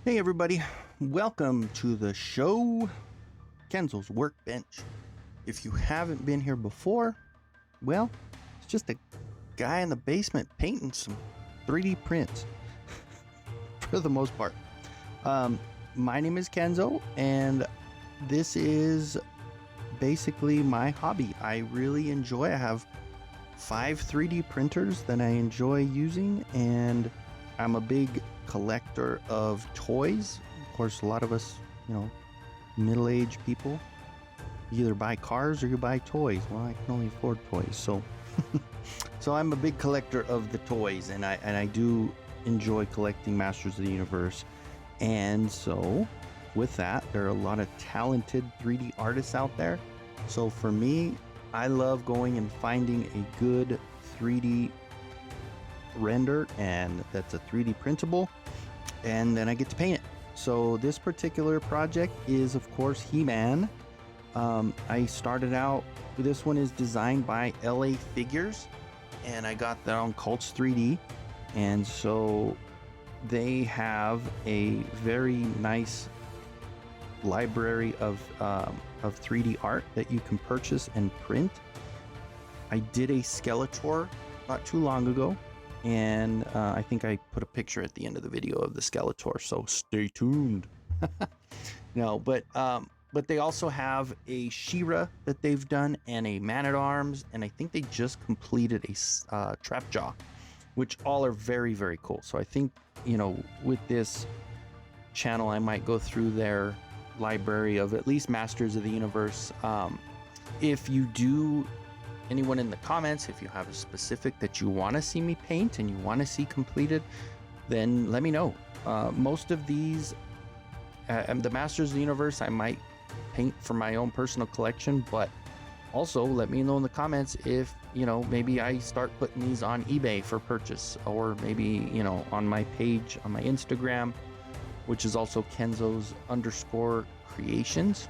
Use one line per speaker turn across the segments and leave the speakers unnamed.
Hey everybody, welcome to the show, Kenzo's Workbench. If you haven't been here before, well, it's just a guy in the basement painting some 3D prints for the most part. My name is Kenzo, and this is basically my hobby. I really enjoy. I have 5 3D printers that I enjoy using, and I'm a big collector of toys. Of course, a lot of us, middle-aged people, you either buy cars or you buy toys. Well, I can only afford toys, so so I'm a big collector of the toys, and I do enjoy collecting Masters of the Universe. And so with that, there are a lot of talented 3D artists out there. So for me, I love going and finding a good 3D render, and that's a 3D printable, and then I get to paint it. So this particular project is, of course, He-Man. I started out, this one is designed by LA Figures, and I got that on Cults 3D. And so they have a very nice library of 3D art that you can purchase and print. I did a Skeletor not too long ago, and I think I put a picture at the end of the video of the Skeletor, so stay tuned. No, but they also have a She-Ra that they've done, and a Man-at-Arms, and I think they just completed a Trapjaw, which all are very, very cool. So I think, with this channel, I might go through their library of at least Masters of the Universe. If you do, anyone in the comments, if you have a specific that you want to see me paint and you want to see completed, then let me know. Most of these, the Masters of the Universe, I might paint for my own personal collection, but also let me know in the comments if, maybe I start putting these on eBay for purchase, or maybe, on my page, on my Instagram, which is also Kenzo's_creations.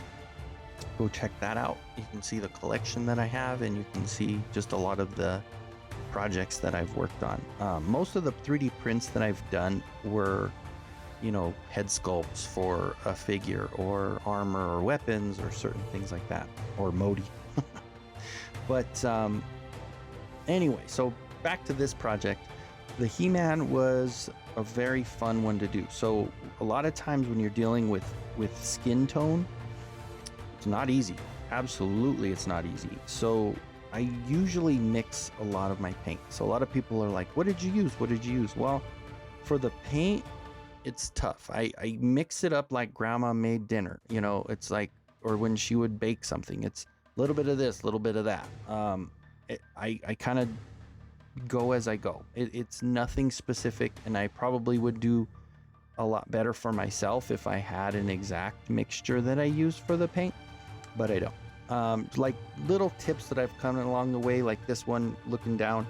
Go check that out. You can see the collection that I have, and you can see just a lot of the projects that I've worked on. Most of the 3D prints that I've done were, head sculpts for a figure, or armor, or weapons, or certain things like that, or Modi. But anyway, so back to this project. The He-Man was a very fun one to do. So a lot of times when you're dealing with skin tone, it's not easy. Absolutely, it's not easy. So I usually mix a lot of my paint. So a lot of people are like, what did you use? What did you use? Well, for the paint, it's tough. I mix it up like grandma made dinner. It's like, or when she would bake something, it's a little bit of this, a little bit of that. I kind of go as I go. It's nothing specific, and I probably would do a lot better for myself if I had an exact mixture that I use for the paint, but I don't. Like little tips that I've come along the way, like this one looking down,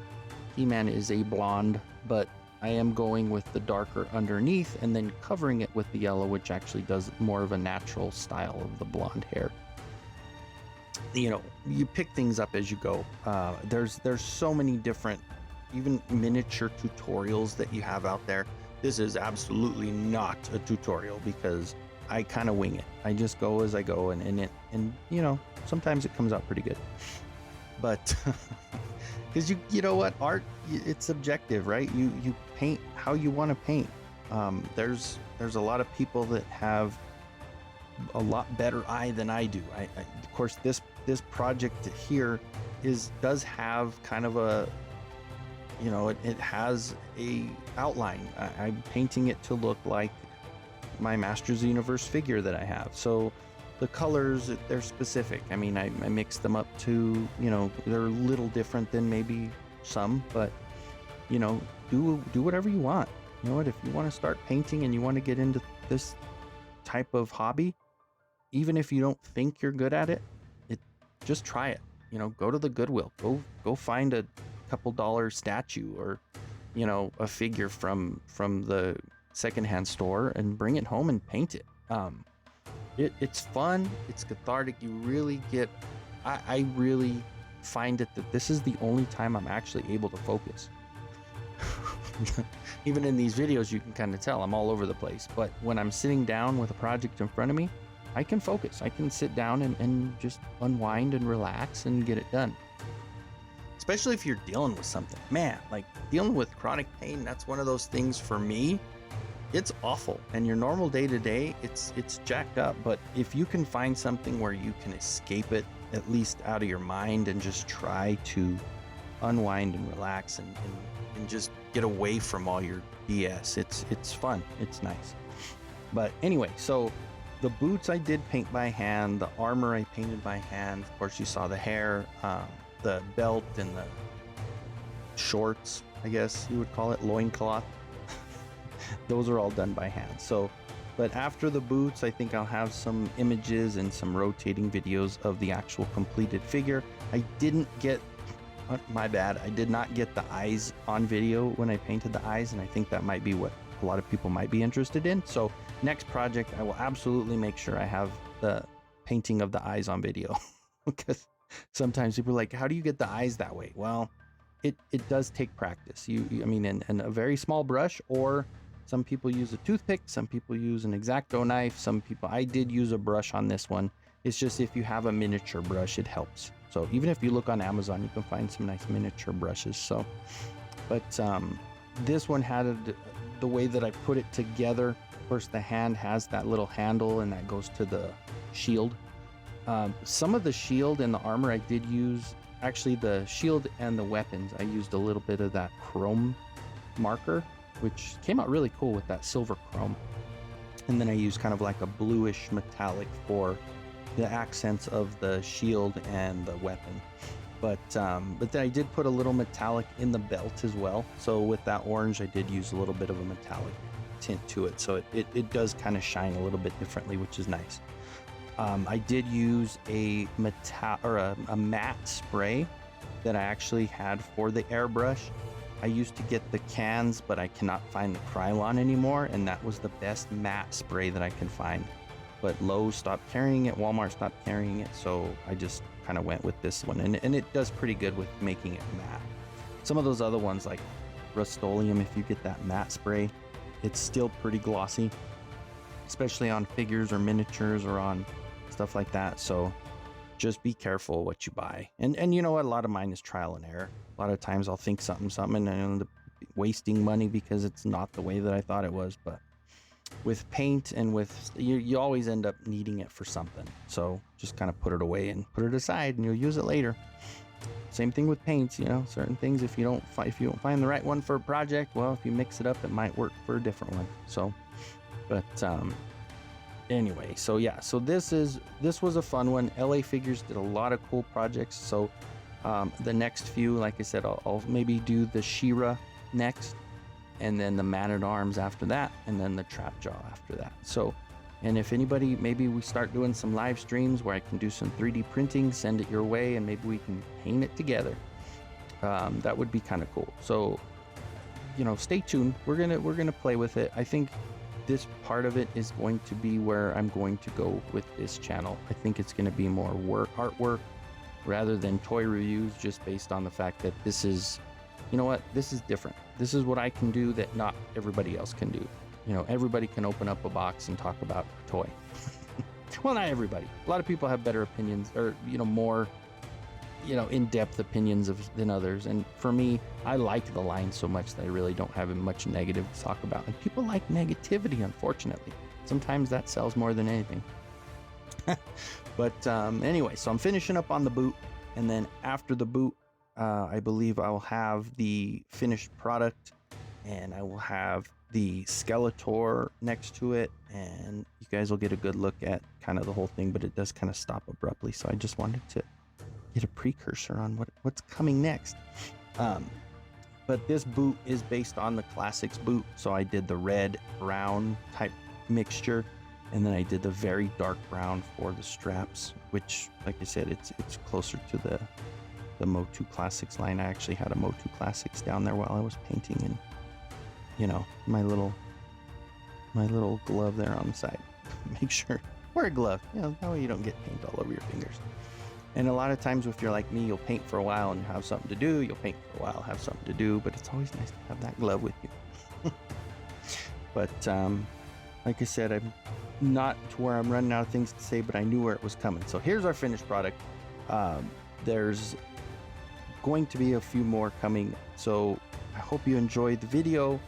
He-Man is a blonde, but I am going with the darker underneath and then covering it with the yellow, which actually does more of a natural style of the blonde hair. You pick things up as you go. There's so many different, even miniature tutorials that you have out there. This is absolutely not a tutorial, because I kind of wing it. I just go as I go, and sometimes it comes out pretty good. But because you know what, art, it's subjective, right? You paint how you want to paint. There's a lot of people that have a lot better eye than I do. Of course, this project here does have kind of a, it has a outline. I'm painting it to look like my Masters of the Universe figure that I have. So the colors, they're specific. I mean, I mix them up to, they're a little different than maybe some, but, do whatever you want. You know what, if you want to start painting and you want to get into this type of hobby, even if you don't think you're good at it, just try it. Go to the Goodwill, go find a couple dollar statue, or a figure from the secondhand store, and bring it home and paint it. It's fun, it's cathartic. You really get, I really find it that this is the only time I'm actually able to focus. Even in these videos, you can kind of tell I'm all over the place. But when I'm sitting down with a project in front of me, I can focus. I can sit down and just unwind and relax and get it done. Especially if you're dealing with something. Man, like dealing with chronic pain, that's one of those things for me. It's awful. And your normal day-to-day, it's jacked up. But if you can find something where you can escape it, at least out of your mind, and just try to unwind and relax and just get away from all your BS, it's fun. It's nice. But anyway, so the boots I did paint by hand, the armor I painted by hand. Of course, you saw the hair, the belt, and the shorts, I guess you would call it, loincloth. Those are all done by hand. So, but after the boots, I think I'll have some images and some rotating videos of the actual completed figure. I didn't get, my bad, I did not get the eyes on video when I painted the eyes, and I think that might be what a lot of people might be interested in. So next project, I will absolutely make sure I have the painting of the eyes on video. Because sometimes people are like, how do you get the eyes that way? Well, it does take practice. I mean, in a very small brush, or some people use a toothpick, some people use an X-Acto knife, I did use a brush on this one. It's just if you have a miniature brush, it helps. So even if you look on Amazon, you can find some nice miniature brushes. So, but this one had the way that I put it together. Of course, the hand has that little handle, and that goes to the shield. Some of the shield and the armor I did use, actually the shield and the weapons, I used a little bit of that chrome marker, which came out really cool with that silver chrome. And then I used kind of like a bluish metallic for the accents of the shield and the weapon. But then I did put a little metallic in the belt as well. So with that orange, I did use a little bit of a metallic tint to it. So it does kind of shine a little bit differently, which is nice. I did use a matte spray that I actually had for the airbrush. I used to get the cans, but I cannot find the Krylon anymore, and that was the best matte spray that I can find. But Lowe's stopped carrying it, Walmart stopped carrying it, so I just kind of went with this one, and it does pretty good with making it matte. Some of those other ones, like Rust-Oleum, if you get that matte spray, it's still pretty glossy, especially on figures or miniatures or on stuff like that. So just be careful what you buy. And you know what? A lot of mine is trial and error. A lot of times I'll think something and I end up wasting money because it's not the way that I thought it was. But with paint and with, you always end up needing it for something. So just kind of put it away and put it aside, and you'll use it later. Same thing with paints, certain things, if you don't find the right one for a project, well, if you mix it up, it might work for a different one. So, but anyway, so yeah, so this was a fun one. LA Figures did a lot of cool projects. So the next few, like I said, I'll maybe do the She-Ra next, and then the Man-at-Arms after that, and then the Trapjaw after that. So, and if anybody, maybe we start doing some live streams where I can do some 3D printing, send it your way, and maybe we can paint it together. That would be kind of cool. So, stay tuned. We're gonna play with it. I think this part of it is going to be where I'm going to go with this channel. I think it's going to be more artwork rather than toy reviews, just based on the fact that this is, this is different. This is what I can do that not everybody else can do. Everybody can open up a box and talk about a toy. Well, not everybody. A lot of people have better opinions, or more in-depth opinions than others. And for me, I like the line so much that I really don't have much negative to talk about. And people like negativity, unfortunately. Sometimes that sells more than anything. But anyway, so I'm finishing up on the boot. And then after the boot, I believe I will have the finished product, and I will have the Skeletor next to it, and you guys will get a good look at kind of the whole thing, but it does kind of stop abruptly. So I just wanted to get a precursor on what's coming next. But this boot is based on the Classics boot. So I did the red brown type mixture, and then I did the very dark brown for the straps, which, like I said, it's closer to the Motu Classics line. I actually had a Motu Classics down there while I was painting, and my little glove there on the side. Make sure, wear a glove, that way you don't get paint all over your fingers. And a lot of times, if you're like me, you'll paint for a while and have something to do. You'll paint for a while, have something to do. But It's always nice to have that glove with you. But like I said, I'm not to where I'm running out of things to say, but I knew where it was coming. So here's our finished product. There's going to be a few more coming, so I hope you enjoyed the video,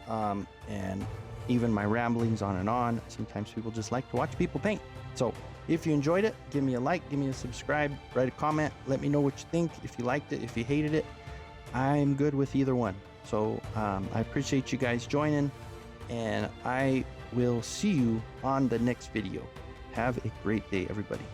and even my ramblings on and on. Sometimes people just like to watch people paint. So if you enjoyed it, give me a like, give me a subscribe, write a comment, let me know what you think, if you liked it, if you hated it. I'm good with either one. So I appreciate you guys joining, and I will see you on the next video. Have a great day, everybody.